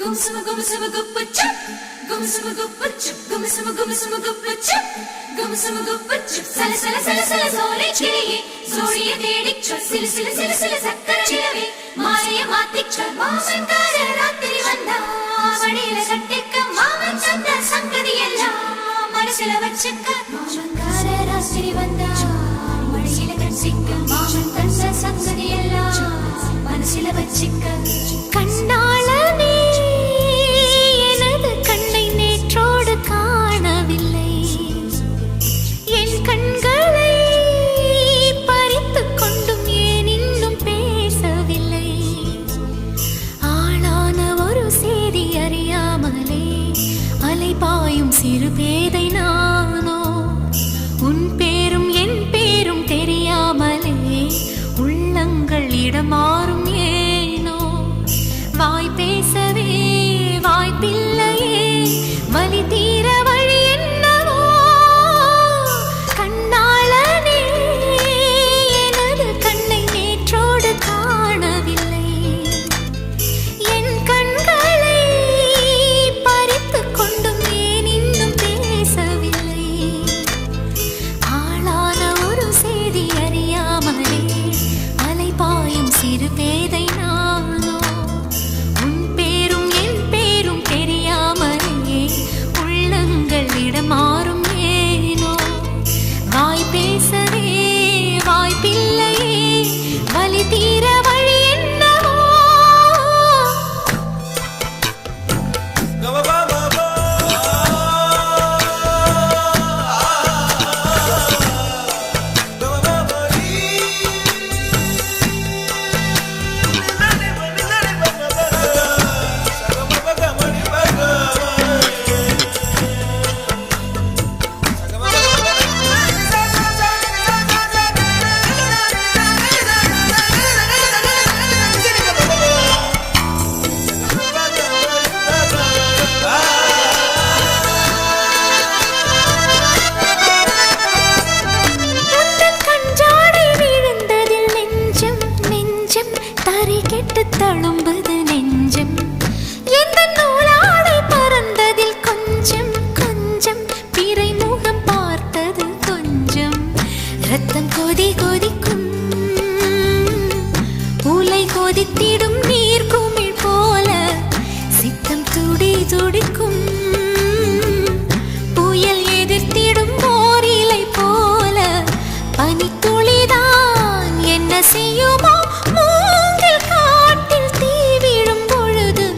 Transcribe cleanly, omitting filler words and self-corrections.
Gumsuma gumsuma gupuchup, gumsuma gupuchup, gumsuma gumsuma gupuchup, gumsuma gupuchup. Sala sala sala sala zole chiliye, zoliye dedichu. Sila sila sila sila sakkara chilave, maaliye maathichu. Maaman kaara rathiri vanda, madiyila kattikka maaman tanda sangadhi ella manasila vachukka. Maaman kaara rathiri vanda, madiyila kattikka maaman tanda sangadhi ella manasila vachukka. கண்ணாளனே எனது கண்ணை நேற்றோடு காணவில்லை, என் கண்களை பறித்துக் கொண்டும் ஏன் இன்னும் பேசவில்லை. ஆளான ஒரு செய்தி அறியாமலே அலைபாயும் சிறு பேதை நானோ, உன் பேரும் என் பேரும் தெரியாமலே உள்ளங்கள் இடமாறும்